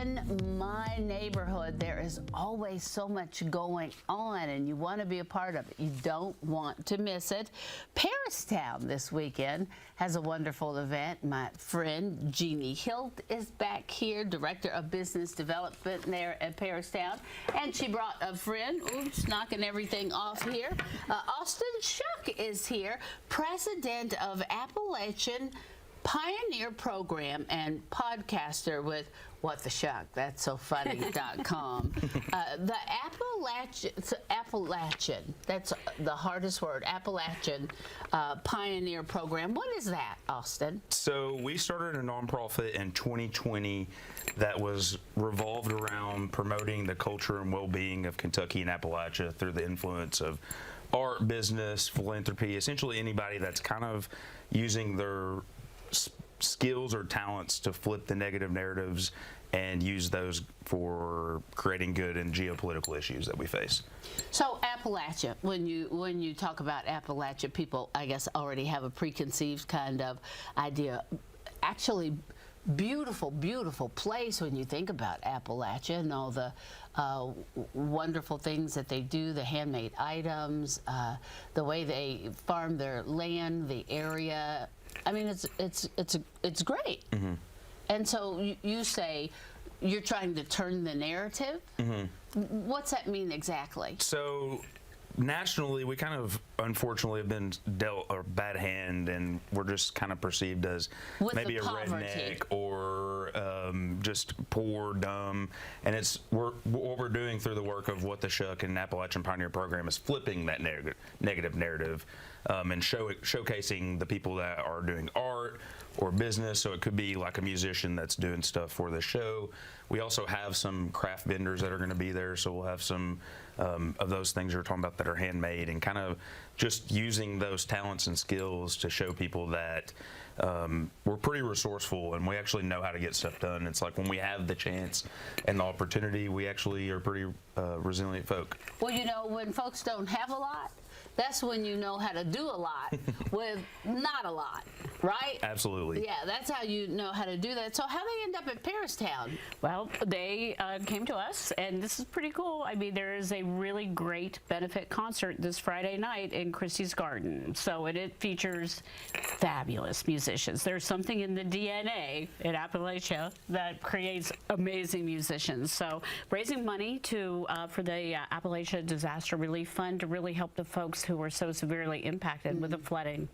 in my neighborhood, there is always so much going on, and you want to be a part of it. You don't want to miss it. Paristown this weekend has a wonderful event. My friend Jeannie Hilt is back here, Director of Business Development there at Paristown, and she brought a friend. Oops, knocking everything off here. Austin Shuck is here, President of Appalachian Pioneer Program and podcaster with What the Shuck, that's so funny.com. The Appalachian, that's the hardest word, Appalachian Pioneer Program. What is that, Austin? So we started a nonprofit in 2020 that was revolved around promoting the culture and well-being of Kentucky and Appalachia through the influence of art, business, philanthropy, essentially anybody that's kind of using their skills or talents to flip the negative narratives and use those for creating good in geopolitical issues that we face. So Appalachia, when you talk about Appalachia, people, I guess, already have a preconceived kind of idea. Actually, beautiful, beautiful place when you think about Appalachia and all the wonderful things that they do, the handmade items, the way they farm their land, the area. I mean, it's great. Mm-hmm. And so you say you're trying to turn the narrative. Mm-hmm. What's that mean exactly? So nationally, we kind of unfortunately have been dealt a bad hand, and we're just kind of perceived as with maybe a redneck or just poor, dumb. And what we're doing through the work of What the Shuck and Appalachian Pioneer Program is flipping that negative narrative and showcasing the people that are doing art or business. So it could be like a musician that's doing stuff for the show. We also have some craft vendors that are going to be there, so we'll have some of those things you're talking about that are handmade, and kind of just using those talents and skills to show people that we're pretty resourceful and we actually know how to get stuff done. It's like when we have the chance and the opportunity, we actually are pretty resilient folk. Well, you know, when folks don't have a lot, that's when you know how to do a lot with not a lot, right? Absolutely. Yeah, that's how you know how to do that. So how they end up at Paristown? Well, they came to us, and this is pretty cool. I mean, there is a really great benefit concert this Friday night in Christie's Garden. So it features fabulous musicians. There's something in the DNA in Appalachia that creates amazing musicians. So raising money for the Appalachia Disaster Relief Fund to really help the folks who were so severely impacted with the flooding.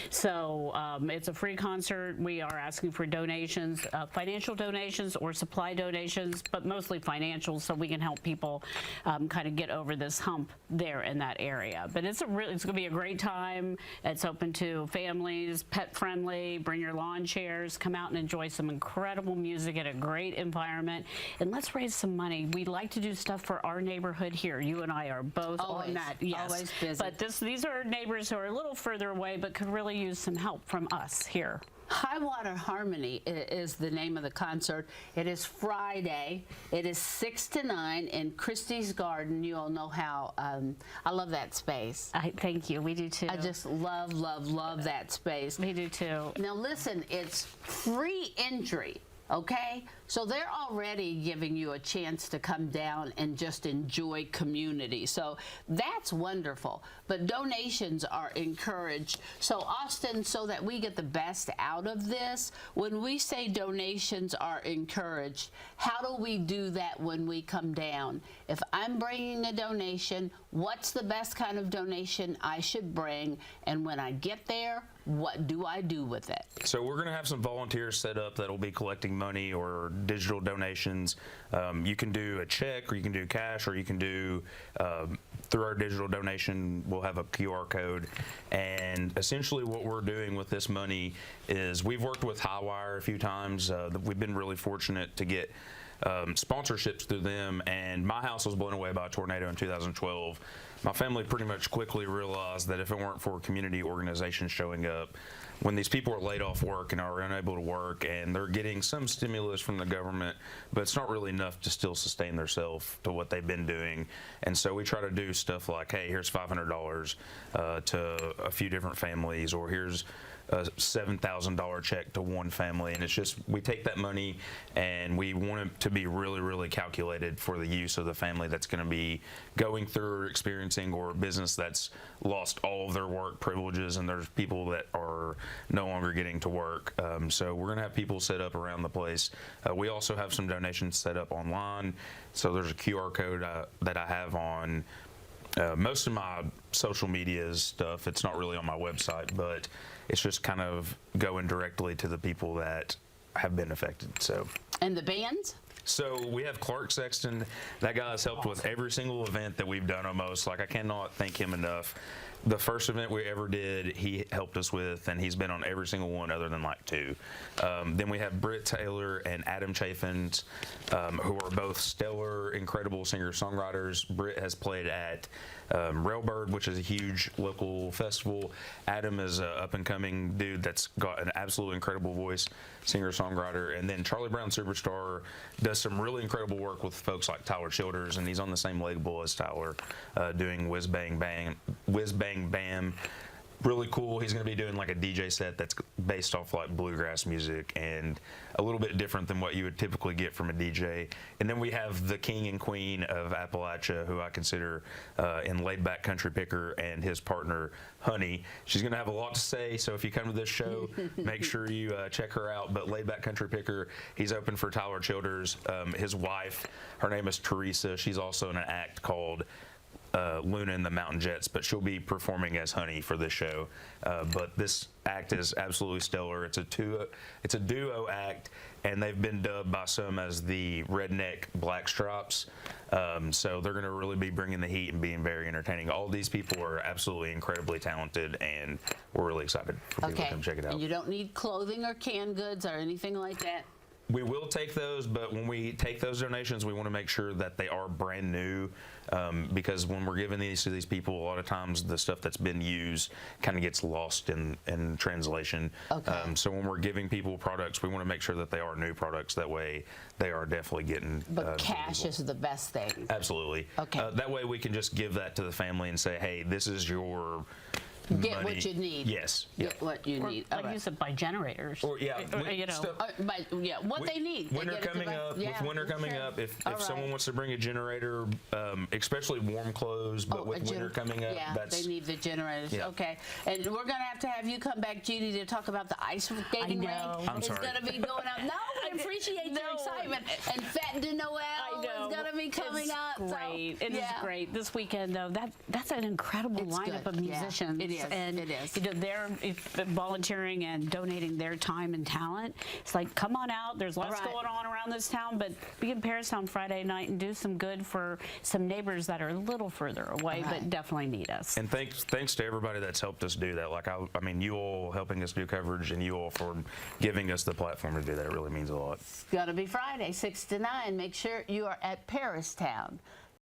So it's a free concert. We are asking for donations, financial donations or supply donations, but mostly financial, so we can help people kind of get over this hump there in that area. But it's going to be a great time. It's open to families, pet friendly. Bring your lawn chairs, come out and enjoy some incredible music at a great environment, and let's raise some money. We like to do stuff for our neighborhood here. You and I are both on that. Yes. Always busy. But these are neighbors who are a little further away but could really use some help from us here. High Water Harmony is the name of the concert. It is Friday. It is 6 to 9 in Christie's Garden. You all know how I love that space. Thank you. We do too. I just love, love, love that space. We do too. Now listen, it's free entry. Okay, so they're already giving you a chance to come down and just enjoy community. So that's wonderful. But donations are encouraged. So Austin, so that we get the best out of this, when we say donations are encouraged, how do we do that when we come down? If I'm bringing a donation, what's the best kind of donation I should bring? And when I get there, what do I do with it? So we're going to have some volunteers set up that'll be collecting money or digital donations. You can do a check, or you can do cash, or you can do through our digital donation. We'll have a QR code, and essentially what we're doing with this money is we've worked with Highwire a few times. We've been really fortunate to get sponsorships through them, and my house was blown away by a tornado in 2012. My family pretty much quickly realized that if it weren't for community organizations showing up, when these people are laid off work and are unable to work, and they're getting some stimulus from the government, but it's not really enough to still sustain themselves to what they've been doing. And so we try to do stuff like, hey, here's $500 to a few different families, or here's a $7,000 check to one family, and it's just we take that money and we want it to be really, really calculated for the use of the family that's going to be going through or experiencing, or a business that's lost all of their work privileges, and there's people that are no longer getting to work. So we're going to have people set up around the place. We also have some donations set up online. So there's a QR code that I have on most of my social media stuff. It's not really on my website, but it's just kind of going directly to the people that have been affected. So. And the bands? So we have Clark Sexton. That guy has helped with every single event that we've done almost. Like, I cannot thank him enough. The first event we ever did, he helped us with, and he's been on every single one other than like 2. Then we have Britt Taylor and Adam Chaffins, who are both stellar, incredible singer-songwriters. Britt has played at Railbird, which is a huge local festival. Adam is an up-and-coming dude that's got an absolutely incredible voice, singer-songwriter. And then Charlie Brown Superstar does some really incredible work with folks like Tyler Childers, and he's on the same label as Tyler, doing Whiz Bang Bam. Really cool. He's going to be doing like a DJ set that's based off like bluegrass music and a little bit different than what you would typically get from a DJ. And then we have the king and queen of Appalachia, who I consider in Laid Back Country Picker, and his partner, Honey. She's going to have a lot to say, so if you come to this show, make sure you check her out. But Laid Back Country Picker, he's open for Tyler Childers. His wife, her name is Teresa. She's also in an act called Luna and the Mountain Jets, but she'll be performing as Honey for this show. But this act is absolutely stellar. It's a duo act, and they've been dubbed by some as the Redneck Black Stripes. So they're going to really be bringing the heat and being very entertaining. All these people are absolutely incredibly talented, and we're really excited for people to come check it out. And you don't need clothing or canned goods or anything like that? We will take those, but when we take those donations, we want to make sure that they are brand new, because when we're giving these to these people, a lot of times the stuff that's been used kind of gets lost in translation. Okay. So when we're giving people products, we want to make sure that they are new products. That way they are definitely getting But cash is the best thing. Absolutely. Okay. That way we can just give that to the family and say, hey, this is your Get money. what you need. Yes. Get what you need. Like use it by generators. Or, yeah, you know. stuff- What they need. They Winter get it to coming buy- up. yeah, With winter coming sure. up, if All right. someone wants to bring a generator, especially warm clothes, but with winter coming up, yeah, that's they need the generators. Yeah. Okay, and we're gonna have to have you come back, Judy, to talk about the ice skating rink. know. I'm sorry. It's gonna be going out. No, I appreciate your No. excitement. And Fête de Noël I know. is gonna be coming It's up. Great. So, It is yeah. great. This weekend, though, that's an incredible It's lineup good. of Yeah, musicians. it is. And It is. You know, they're volunteering and donating their time and talent. It's like, come on out. There's lots Right. going on around this town, but be in Paristown Friday night and do some good for some neighbors that are a little further away, Right. but definitely need us. And thanks to everybody that's helped us do that. Like I mean, you all helping us do coverage, and you all for giving us the platform to do that. It really means a lot. It's gonna be Friday, 6 to 9. Make sure you are at Paristown.